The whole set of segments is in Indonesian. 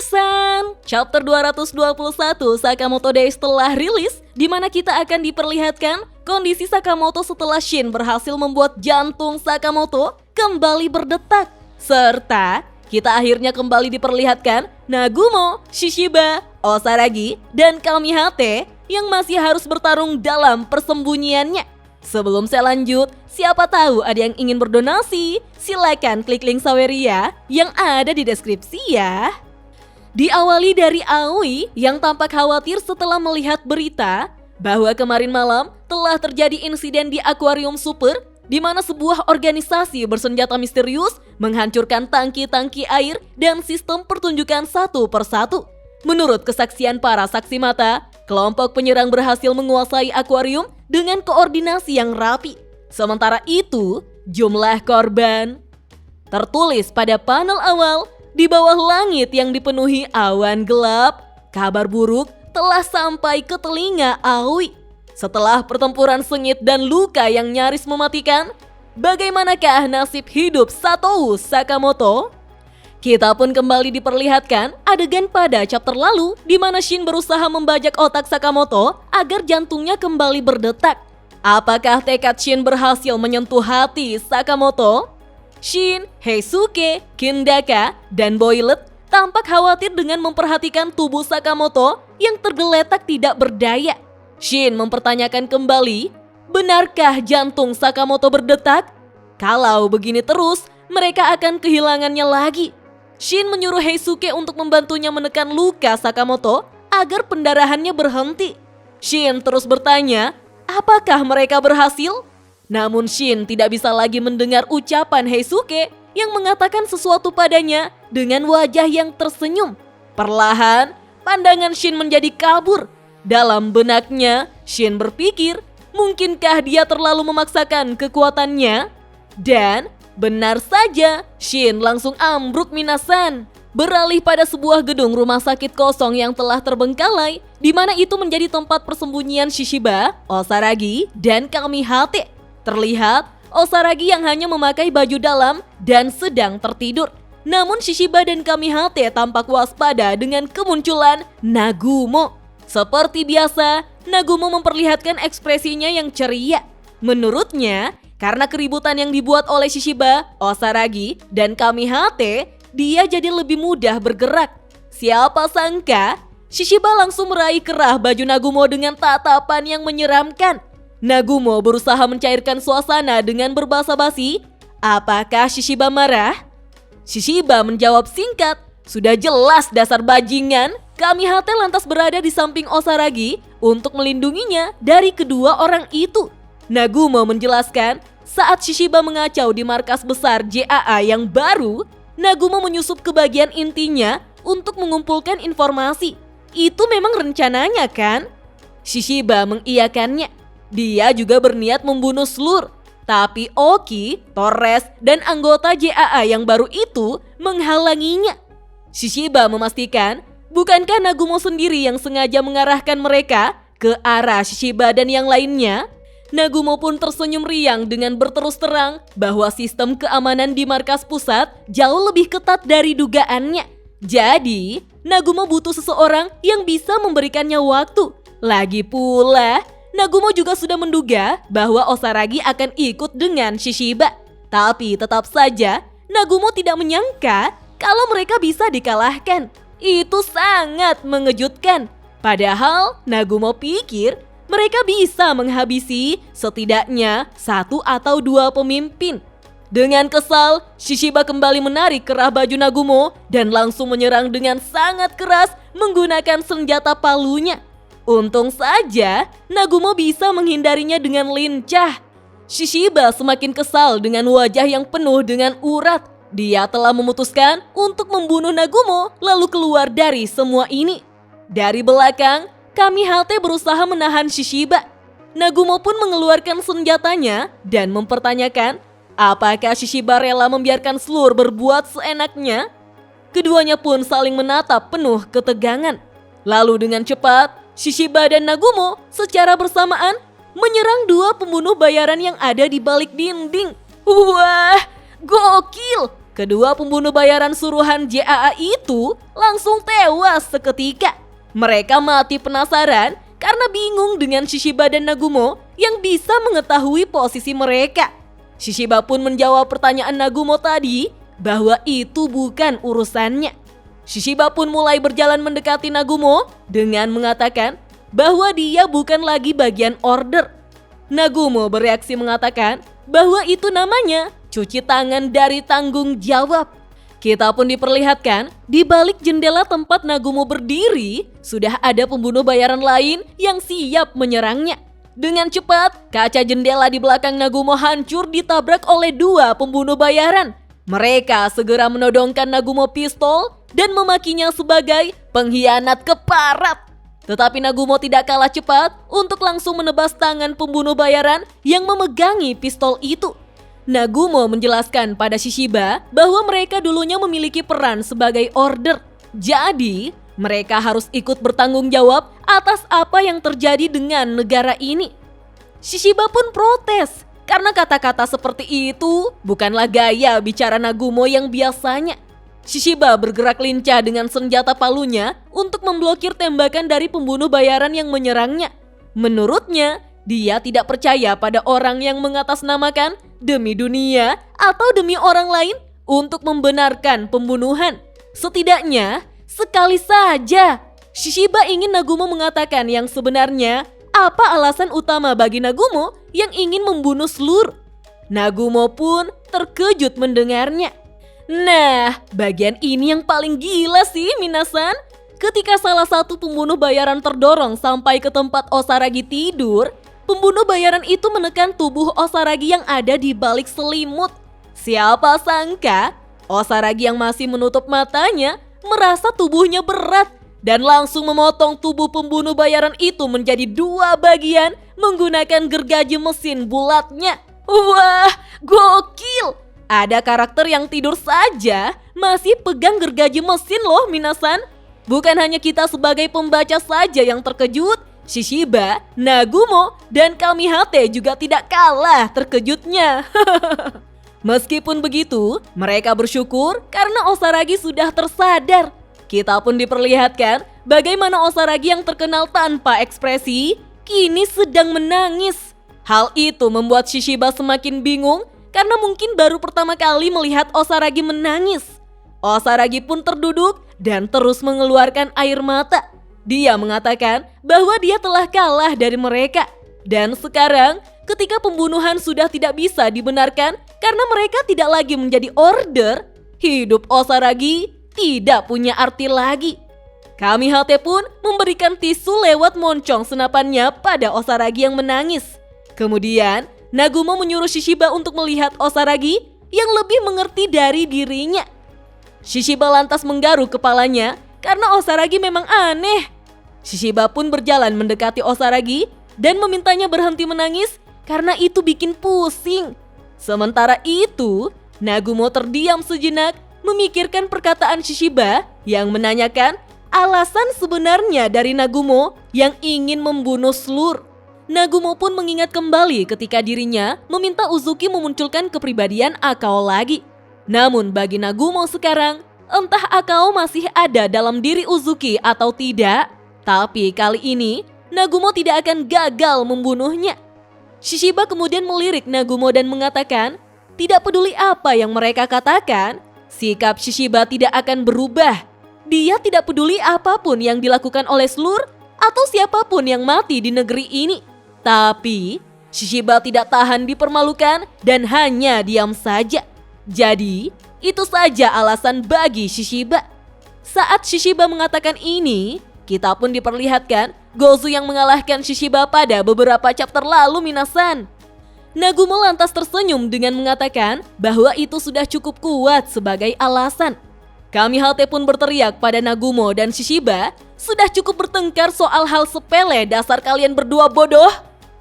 Minasan, chapter 221 Sakamoto Days telah rilis, di mana kita akan diperlihatkan kondisi Sakamoto setelah Shin berhasil membuat jantung Sakamoto kembali berdetak. Serta kita akhirnya kembali diperlihatkan Nagumo, Shishiba, Osaragi, dan Kamihate yang masih harus bertarung dalam persembunyiannya. Sebelum saya lanjut, siapa tahu ada yang ingin berdonasi, silakan klik link Saweria yang ada di deskripsi ya. Diawali dari Aoi yang tampak khawatir setelah melihat berita bahwa kemarin malam telah terjadi insiden di akuarium super di mana sebuah organisasi bersenjata misterius menghancurkan tangki-tangki air dan sistem pertunjukan satu persatu. Menurut kesaksian para saksi mata, kelompok penyerang berhasil menguasai akuarium dengan koordinasi yang rapi. Sementara itu, jumlah korban tertulis pada panel awal. Di bawah langit yang dipenuhi awan gelap, kabar buruk telah sampai ke telinga Aoi. Setelah pertempuran sengit dan luka yang nyaris mematikan, bagaimanakah nasib hidup Satou Sakamoto? Kita pun kembali diperlihatkan adegan pada chapter lalu di mana Shin berusaha membajak otak Sakamoto agar jantungnya kembali berdetak. Apakah tekad Shin berhasil menyentuh hati Sakamoto? Shin, Heisuke, Kindaka, dan Boilet tampak khawatir dengan memperhatikan tubuh Sakamoto yang tergeletak tidak berdaya. Shin mempertanyakan kembali, benarkah jantung Sakamoto berdetak? Kalau begini terus, mereka akan kehilangannya lagi. Shin menyuruh Heisuke untuk membantunya menekan luka Sakamoto agar pendarahannya berhenti. Shin terus bertanya, apakah mereka berhasil? Namun Shin tidak bisa lagi mendengar ucapan Heisuke yang mengatakan sesuatu padanya dengan wajah yang tersenyum. Perlahan, pandangan Shin menjadi kabur. Dalam benaknya, Shin berpikir, mungkinkah dia terlalu memaksakan kekuatannya? Dan benar saja, Shin langsung ambruk Minasan. Beralih pada sebuah gedung rumah sakit kosong yang telah terbengkalai, di mana itu menjadi tempat persembunyian Shishiba, Osaragi, dan Kamihate. Terlihat, Osaragi yang hanya memakai baju dalam dan sedang tertidur. Namun Shishiba dan Kamihate tampak waspada dengan kemunculan Nagumo. Seperti biasa, Nagumo memperlihatkan ekspresinya yang ceria. Menurutnya, karena keributan yang dibuat oleh Shishiba, Osaragi, dan Kamihate, dia jadi lebih mudah bergerak. Siapa sangka, Shishiba langsung meraih kerah baju Nagumo dengan tatapan yang menyeramkan. Nagumo berusaha mencairkan suasana dengan berbasa basi. Apakah Shishiba marah? Shishiba menjawab singkat, sudah jelas dasar bajingan. Kamihate lantas berada di samping Osaragi untuk melindunginya dari kedua orang itu. Nagumo menjelaskan, saat Shishiba mengacau di markas besar JAA yang baru, Nagumo menyusup ke bagian intinya untuk mengumpulkan informasi. Itu memang rencananya kan? Shishiba mengiyakannya. Dia juga berniat membunuh Slur. Tapi Oki, Torres, dan anggota JAA yang baru itu menghalanginya. Shishiba memastikan, bukankah Nagumo sendiri yang sengaja mengarahkan mereka ke arah Shishiba dan yang lainnya? Nagumo pun tersenyum riang dengan berterus terang bahwa sistem keamanan di markas pusat jauh lebih ketat dari dugaannya. Jadi, Nagumo butuh seseorang yang bisa memberikannya waktu. Lagi pula, Nagumo juga sudah menduga bahwa Osaragi akan ikut dengan Shishiba. Tapi tetap saja, Nagumo tidak menyangka kalau mereka bisa dikalahkan. Itu sangat mengejutkan. Padahal Nagumo pikir mereka bisa menghabisi setidaknya 1 atau 2 pemimpin. Dengan kesal, Shishiba kembali menarik kerah baju Nagumo dan langsung menyerang dengan sangat keras menggunakan senjata palunya. Untung saja, Nagumo bisa menghindarinya dengan lincah. Shishiba semakin kesal dengan wajah yang penuh dengan urat. Dia telah memutuskan untuk membunuh Nagumo lalu keluar dari semua ini. Dari belakang, Kamihate berusaha menahan Shishiba. Nagumo pun mengeluarkan senjatanya dan mempertanyakan apakah Shishiba rela membiarkan Slur berbuat seenaknya. Keduanya pun saling menatap penuh ketegangan. Lalu dengan cepat, Shishiba dan Nagumo secara bersamaan menyerang 2 pembunuh bayaran yang ada di balik dinding. Wah, gokil! Kedua pembunuh bayaran suruhan JAA itu langsung tewas seketika. Mereka mati penasaran karena bingung dengan Shishiba dan Nagumo yang bisa mengetahui posisi mereka. Shishiba pun menjawab pertanyaan Nagumo tadi bahwa itu bukan urusannya. Shishiba pun mulai berjalan mendekati Nagumo dengan mengatakan bahwa dia bukan lagi bagian order. Nagumo bereaksi mengatakan bahwa itu namanya cuci tangan dari tanggung jawab. Kita pun diperlihatkan di balik jendela tempat Nagumo berdiri sudah ada pembunuh bayaran lain yang siap menyerangnya. Dengan cepat, kaca jendela di belakang Nagumo hancur ditabrak oleh dua pembunuh bayaran. Mereka segera menodongkan Nagumo pistol dan memakinya sebagai pengkhianat keparat. Tetapi Nagumo tidak kalah cepat untuk langsung menebas tangan pembunuh bayaran yang memegangi pistol itu. Nagumo menjelaskan pada Shishiba bahwa mereka dulunya memiliki peran sebagai order. Jadi, mereka harus ikut bertanggung jawab atas apa yang terjadi dengan negara ini. Shishiba pun protes karena kata-kata seperti itu bukanlah gaya bicara Nagumo yang biasanya. Shishiba bergerak lincah dengan senjata palunya untuk memblokir tembakan dari pembunuh bayaran yang menyerangnya. Menurutnya, dia tidak percaya pada orang yang mengatasnamakan demi dunia atau demi orang lain untuk membenarkan pembunuhan. Setidaknya, sekali saja Shishiba ingin Nagumo mengatakan yang sebenarnya apa alasan utama bagi Nagumo yang ingin membunuh seluruh. Nagumo pun terkejut mendengarnya. Nah, bagian ini yang paling gila sih, minasan. Ketika salah satu pembunuh bayaran terdorong sampai ke tempat Osaragi tidur, pembunuh bayaran itu menekan tubuh Osaragi yang ada di balik selimut. Siapa sangka, Osaragi yang masih menutup matanya merasa tubuhnya berat dan langsung memotong tubuh pembunuh bayaran itu menjadi dua bagian menggunakan gergaji mesin bulatnya. Wah, gokil! Ada karakter yang tidur saja masih pegang gergaji mesin loh, minasan. Bukan hanya kita sebagai pembaca saja yang terkejut, Shishiba, Nagumo, dan Kamihate juga tidak kalah terkejutnya. Meskipun begitu, mereka bersyukur karena Osaragi sudah tersadar. Kita pun diperlihatkan bagaimana Osaragi yang terkenal tanpa ekspresi kini sedang menangis. Hal itu membuat Shishiba semakin bingung karena mungkin baru pertama kali melihat Osaragi menangis. Osaragi pun terduduk dan terus mengeluarkan air mata. Dia mengatakan bahwa dia telah kalah dari mereka. Dan sekarang ketika pembunuhan sudah tidak bisa dibenarkan karena mereka tidak lagi menjadi order, hidup Osaragi tidak punya arti lagi. Kamihate pun memberikan tisu lewat moncong senapannya pada Osaragi yang menangis. Kemudian Nagumo menyuruh Shishiba untuk melihat Osaragi yang lebih mengerti dari dirinya. Shishiba lantas menggaruk kepalanya karena Osaragi memang aneh. Shishiba pun berjalan mendekati Osaragi dan memintanya berhenti menangis karena itu bikin pusing. Sementara itu, Nagumo terdiam sejenak memikirkan perkataan Shishiba yang menanyakan alasan sebenarnya dari Nagumo yang ingin membunuh seluruh. Nagumo pun mengingat kembali ketika dirinya meminta Uzuki memunculkan kepribadian Akao lagi. Namun bagi Nagumo sekarang, entah Akao masih ada dalam diri Uzuki atau tidak, tapi kali ini Nagumo tidak akan gagal membunuhnya. Shishiba kemudian melirik Nagumo dan mengatakan, tidak peduli apa yang mereka katakan, sikap Shishiba tidak akan berubah. Dia tidak peduli apapun yang dilakukan oleh seluruh atau siapapun yang mati di negeri ini. Tapi Shishiba tidak tahan dipermalukan dan hanya diam saja. Jadi itu saja alasan bagi Shishiba. Saat Shishiba mengatakan ini, kita pun diperlihatkan Gozu yang mengalahkan Shishiba pada beberapa chapter lalu, minasan. Nagumo lantas tersenyum dengan mengatakan bahwa itu sudah cukup kuat sebagai alasan. Kamihate pun berteriak pada Nagumo dan Shishiba, sudah cukup bertengkar soal hal sepele, dasar kalian berdua bodoh.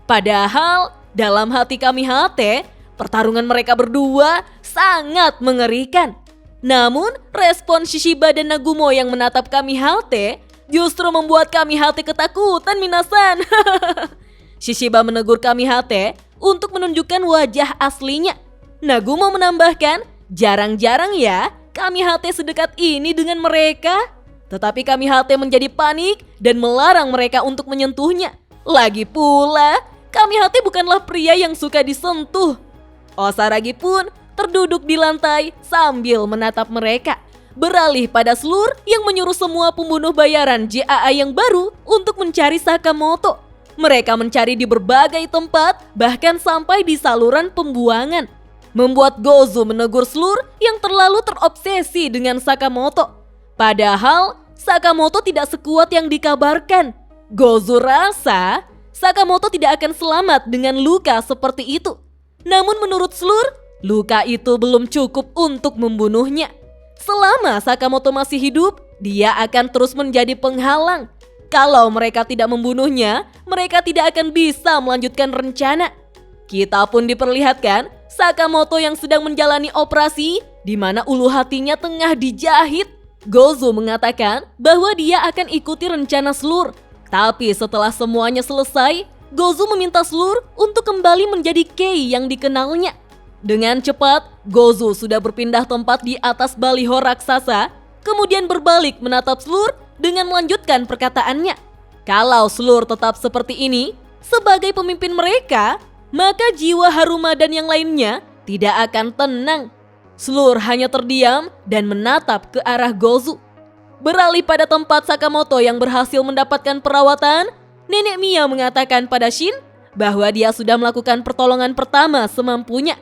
Padahal dalam hati Kamihate, pertarungan mereka berdua sangat mengerikan. Namun respon Shishiba dan Nagumo yang menatap Kamihate justru membuat Kamihate ketakutan, minasan. Shishiba menegur Kamihate untuk menunjukkan wajah aslinya. Nagumo menambahkan Jarang-jarang ya Kamihate sedekat ini dengan mereka. Tetapi Kamihate menjadi panik dan melarang mereka untuk menyentuhnya. Lagi pula, Kamihate bukanlah pria yang suka disentuh. Osaragi pun terduduk di lantai sambil menatap mereka. Beralih pada Slur yang menyuruh semua pembunuh bayaran JAA yang baru untuk mencari Sakamoto. Mereka mencari di berbagai tempat, bahkan sampai di saluran pembuangan. Membuat Gozu menegur Slur yang terlalu terobsesi dengan Sakamoto. Padahal Sakamoto tidak sekuat yang dikabarkan. Gozu rasa Sakamoto tidak akan selamat dengan luka seperti itu. Namun menurut Slur, luka itu belum cukup untuk membunuhnya. Selama Sakamoto masih hidup, dia akan terus menjadi penghalang. Kalau mereka tidak membunuhnya, mereka tidak akan bisa melanjutkan rencana. Kita pun diperlihatkan Sakamoto yang sedang menjalani operasi di mana ulu hatinya tengah dijahit. Gozu mengatakan bahwa dia akan ikuti rencana Slur. Tapi setelah semuanya selesai, Gozu meminta Slur untuk kembali menjadi Kei yang dikenalnya. Dengan cepat, Gozu sudah berpindah tempat di atas baliho raksasa, kemudian berbalik menatap Slur dengan melanjutkan perkataannya. Kalau Slur tetap seperti ini, sebagai pemimpin mereka, maka jiwa Haruma dan yang lainnya tidak akan tenang. Slur hanya terdiam dan menatap ke arah Gozu. Beralih pada tempat Sakamoto yang berhasil mendapatkan perawatan, Nenek Mia mengatakan pada Shin bahwa dia sudah melakukan pertolongan pertama semampunya.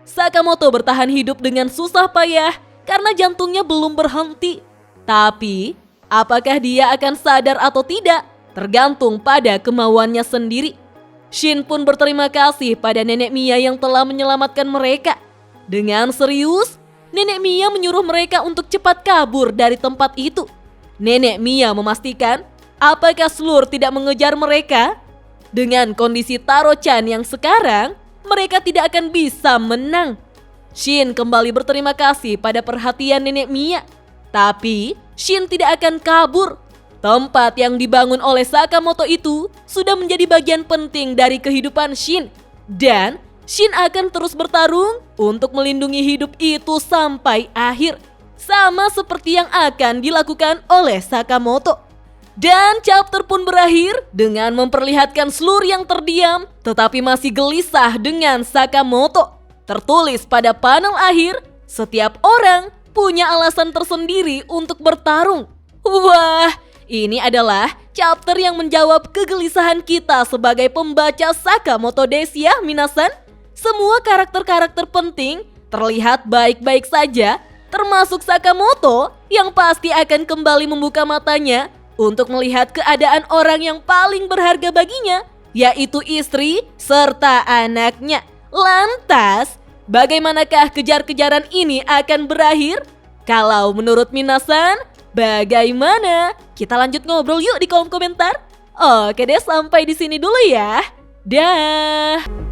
Sakamoto bertahan hidup dengan susah payah karena jantungnya belum berhenti. Tapi, apakah dia akan sadar atau tidak, tergantung pada kemauannya sendiri. Shin pun berterima kasih pada Nenek Mia yang telah menyelamatkan mereka. Dengan serius, Nenek Mia menyuruh mereka untuk cepat kabur dari tempat itu. Nenek Mia memastikan apakah Slur tidak mengejar mereka. Dengan kondisi Taro-chan yang sekarang, mereka tidak akan bisa menang. Shin kembali berterima kasih pada perhatian Nenek Mia. Tapi, Shin tidak akan kabur. Tempat yang dibangun oleh Sakamoto itu sudah menjadi bagian penting dari kehidupan Shin. Dan Shin akan terus bertarung untuk melindungi hidup itu sampai akhir. Sama seperti yang akan dilakukan oleh Sakamoto. Dan chapter pun berakhir dengan memperlihatkan Slur yang terdiam tetapi masih gelisah dengan Sakamoto. Tertulis pada panel akhir, setiap orang punya alasan tersendiri untuk bertarung. Wah, ini adalah chapter yang menjawab kegelisahan kita sebagai pembaca Sakamoto Days ya, minasan. Semua karakter-karakter penting terlihat baik-baik saja, termasuk Sakamoto yang pasti akan kembali membuka matanya untuk melihat keadaan orang yang paling berharga baginya, yaitu istri serta anaknya. Lantas, bagaimanakah kejar-kejaran ini akan berakhir? Kalau menurut minasan, bagaimana? Kita lanjut ngobrol yuk di kolom komentar. Oke deh, sampai di sini dulu ya. Dah.